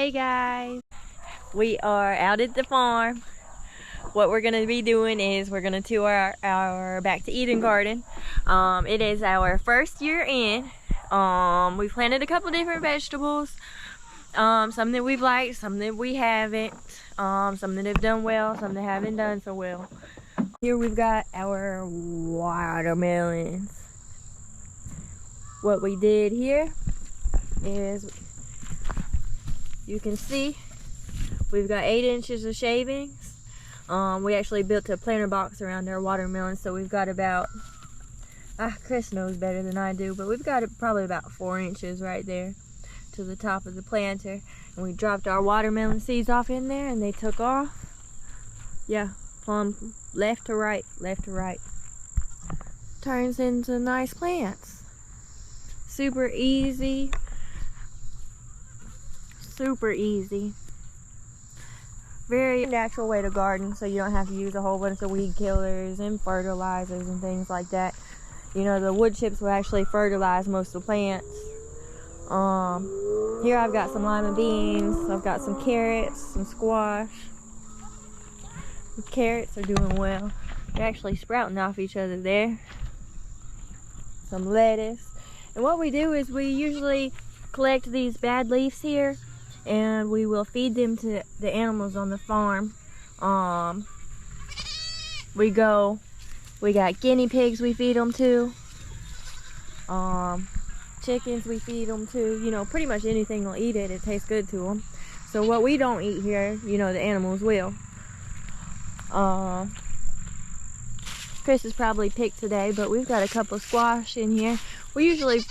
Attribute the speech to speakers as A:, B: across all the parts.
A: Hey guys, we are out at the farm. What we're gonna be doing is we're gonna tour our Back to Eden garden. It is our first year in. We planted a couple different vegetables. Some that we've liked, some that we haven't. Some that have done well, some that haven't done so well. Here we've got our watermelons. What we did here is, you can see we've got 8 inches of shavings. We actually built a planter box around our watermelon, so we've got about, Chris knows better than I do, but we've got probably about 4 inches right there to the top of the planter. And we dropped our watermelon seeds off in there and they took off. Yeah, plumb left to right, left to right. Turns into nice plants. Super easy. Super easy. Very natural way to garden, so you don't have to use a whole bunch of weed killers and fertilizers and things like that. You know, the wood chips will actually fertilize most of the plants. Here I've got some lima beans, I've got some carrots, some squash. The carrots are doing well. They're actually sprouting off each other there. Some lettuce. And what we do is we usually collect these bad leaves here and we will feed them to the animals on the farm. We got guinea pigs we feed them to. Chickens we feed them to. You know, pretty much anything will eat it. It tastes good to them. So what we don't eat here, you know, the animals will. Chris is probably picked today, but we've got a couple squash in here. We usually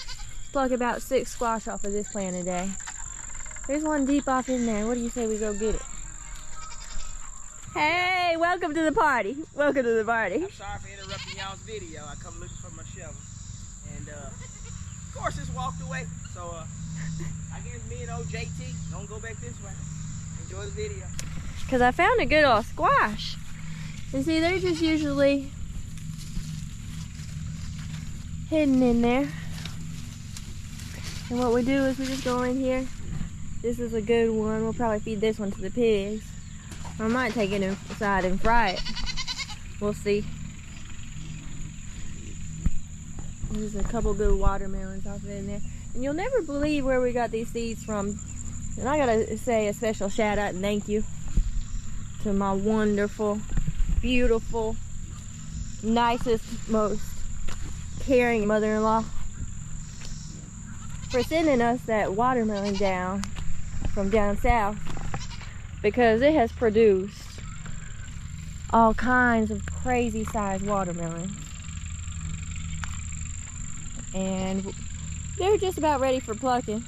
A: pluck about 6 squash off of this plant a day. There's one deep off in there. What do you say we go get it? Hey, welcome to the party. Welcome to the party.
B: I'm sorry for interrupting y'all's video. I come looking for my shovel. And of course it's walked away. So I guess me and old JT don't go back this way. Enjoy the video.
A: Because I found a good old squash. And see, they're just usually hidden in there. And what we do is we just go in here. This is a good one. We'll probably feed this one to the pigs. I might take it inside and fry it. We'll see. There's a couple good watermelons off in there. And you'll never believe where we got these seeds from. And I gotta say a special shout out and thank you to my wonderful, beautiful, nicest, most caring mother-in-law for sending us that watermelon down from down south, because it has produced all kinds of crazy sized watermelons, and they're just about ready for plucking.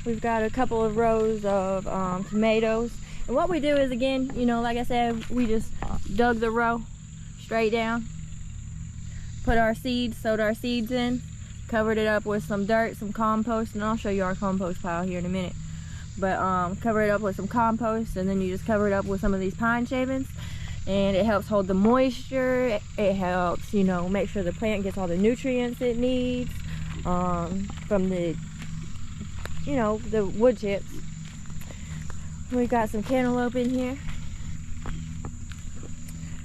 A: We've got a couple of rows of tomatoes, and what we do is, again, you know, like I said, we just dug the row straight down, put our seeds, sowed our seeds in, covered it up with some dirt, some compost, and I'll show you our compost pile here in a minute. But cover it up with some compost, and then you just cover it up with some of these pine shavings, and it helps hold the moisture. It helps, you know, make sure the plant gets all the nutrients it needs from the, you know, the wood chips. We've got some cantaloupe in here.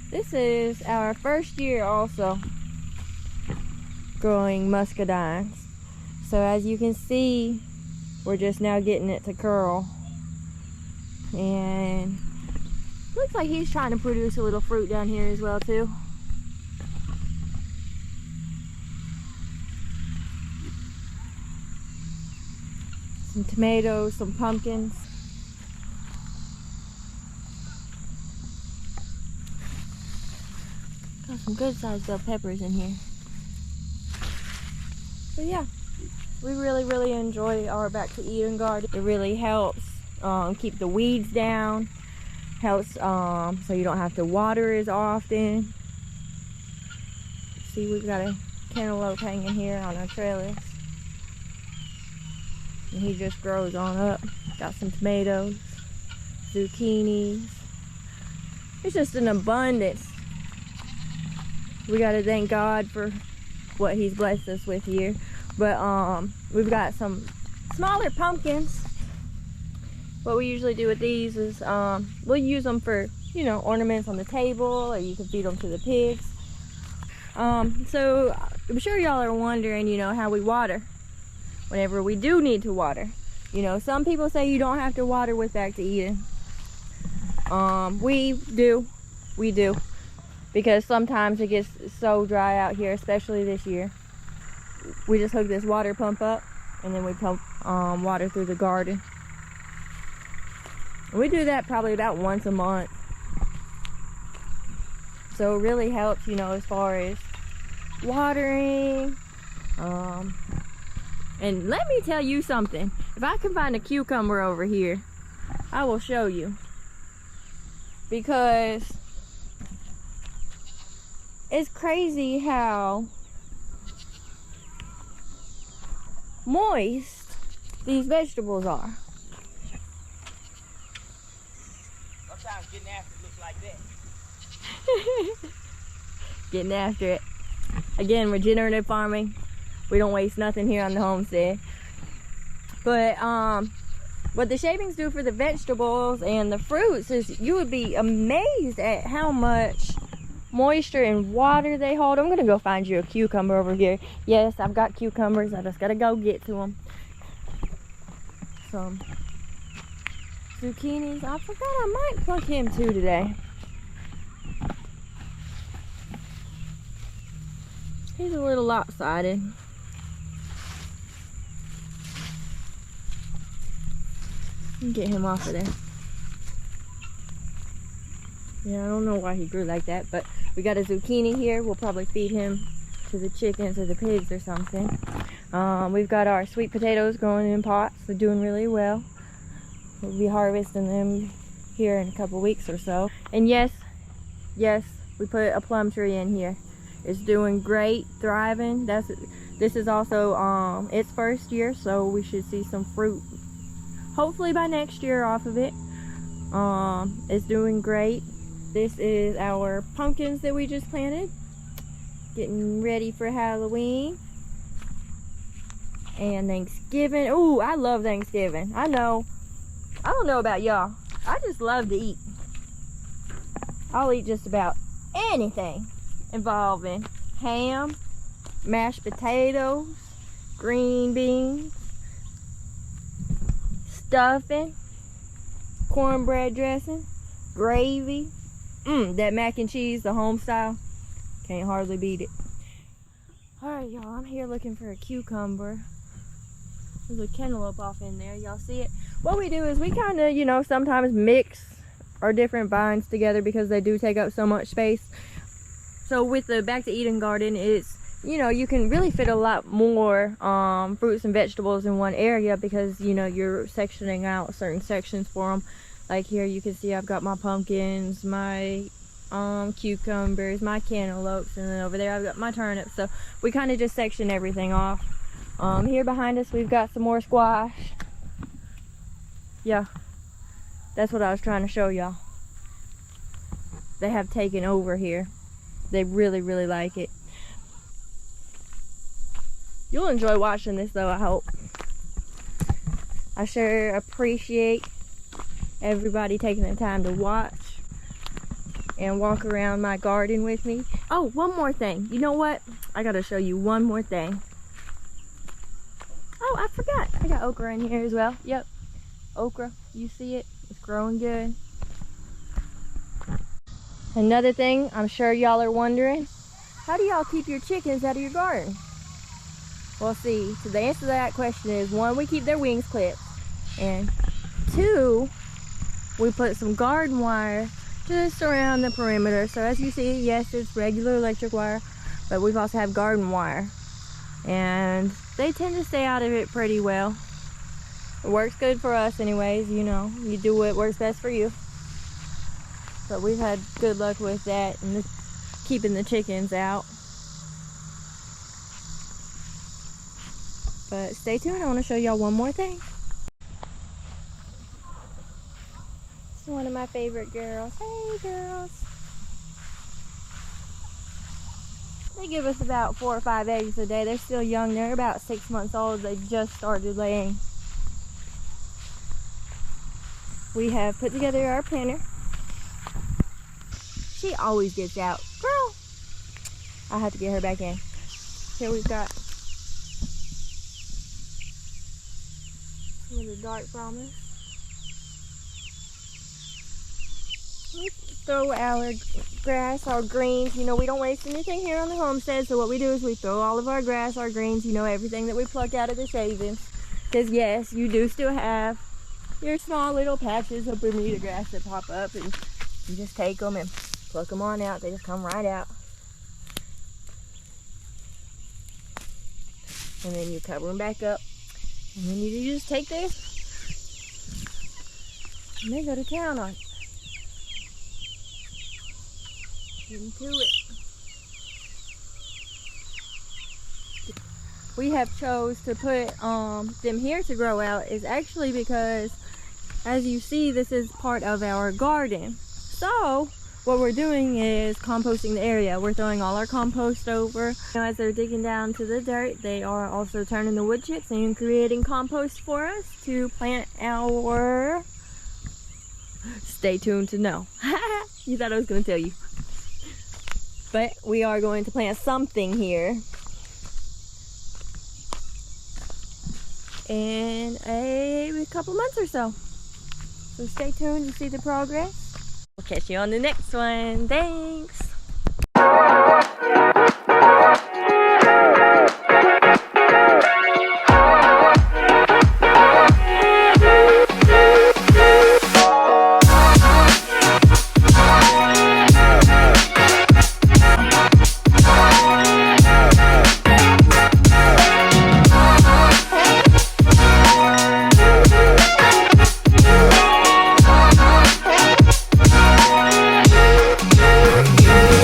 A: This is our first year also growing muscadines. So as you can see, we're just now getting it to curl. And looks like he's trying to produce a little fruit down here as well too. Some tomatoes, some pumpkins. Got some good sized bell peppers in here. But yeah, we really enjoy our Back to Eden garden. It really helps keep the weeds down, helps so you don't have to water as often. See, we've got a cantaloupe hanging here on our trellis, and he just grows on up. Got some tomatoes, zucchinis. It's just an abundance. We got to thank God for what he's blessed us with here. But we've got some smaller pumpkins. What we usually do with these is we'll use them for, you know, ornaments on the table, or you can feed them to the pigs. So I'm sure y'all are wondering, you know, how we water whenever we do need to water. You know, some people say you don't have to water with Back to Eden. We do, because sometimes it gets so dry out here, especially this year. We just hook this water pump up, and then we pump water through the garden. We do that probably about once a month. So it really helps, you know, as far as watering. And let me tell you something. If I can find a cucumber over here, I will show you. Because it's crazy how moist these vegetables are.
B: Sometimes getting after it looks like that.
A: Getting after it. Again, regenerative farming. We don't waste nothing here on the homestead. But what the shavings do for the vegetables and the fruits is you would be amazed at how much moisture and water they hold. I'm gonna go find you a cucumber over here. Yes, I've got cucumbers. I just gotta go get to them. Some zucchinis. I forgot I might pluck him too today. He's a little lopsided. Get him off of there. Yeah, I don't know why he grew like that, but we got a zucchini here. We'll probably feed him to the chickens or the pigs or something. We've got our sweet potatoes growing in pots. They're doing really well. We'll be harvesting them here in a couple weeks or so. And yes, we put a plum tree in here. It's doing great, thriving. This is also its first year, so we should see some fruit hopefully by next year off of it. It's doing great. This is our pumpkins that we just planted, getting ready for Halloween and Thanksgiving. Ooh, I love Thanksgiving. I don't know about y'all, I just love to eat. I'll eat just about anything involving ham, mashed potatoes, green beans, stuffing, cornbread dressing, gravy. That mac and cheese, the home style, can't hardly beat it. Alright y'all, I'm here looking for a cucumber. There's a cantaloupe off in there, y'all see it? What we do is we kind of, you know, sometimes mix our different vines together because they do take up so much space. So with the Back to Eden garden, it's, you know, you can really fit a lot more fruits and vegetables in one area because, you know, you're sectioning out certain sections for them. Like here you can see I've got my pumpkins, my cucumbers, my cantaloupes, and then over there I've got my turnips. So we kind of just section everything off. Here behind us we've got some more squash. Yeah, that's what I was trying to show y'all. They have taken over here. They really, really like it. You'll enjoy watching this though, I hope. I sure appreciate everybody taking the time to watch and walk around my garden with me. Oh, one more thing. You know what? I gotta show you one more thing. Oh, I forgot. I got okra in here as well. Yep. Okra. You see it? It's growing good. Another thing I'm sure y'all are wondering, how do y'all keep your chickens out of your garden? Well, see, so the answer to that question is, one, we keep their wings clipped, and two, we put some garden wire just around the perimeter. So as you see, yes, it's regular electric wire, but we've also have garden wire, and they tend to stay out of it pretty well. It works good for us anyways, you know, you do what works best for you. But we've had good luck with that and keeping the chickens out. But stay tuned, I want to show y'all one more thing. This is one of my favorite girls. Hey girls. They give us about 4 or 5 eggs a day. They're still young. They're about 6 months old. They just started laying. we have put together our planter. She always gets out. Girl! I have to get her back in. Here we've got some of the dark brahmas. We throw our grass, our greens. You know, we don't waste anything here on the homestead, so what we do is we throw all of our grass, our greens, you know, everything that we pluck out of the shavings. Because yes, you do still have your small little patches of Bermuda grass that pop up, and you just take them and pluck them on out. They just come right out. And then you cover them back up. And then you just take this and they go to town on it. Into it. We have chose to put them here to grow out is actually because, as you see, this is part of our garden. So what we're doing is composting the area. We're throwing all our compost over. You know, as they're digging down to the dirt, they are also turning the wood chips and creating compost for us to plant our... Stay tuned to know. You thought I was going to tell you. But we are going to plant something here in a couple months or so. So stay tuned to see the progress. We'll catch you on the next one. Thanks.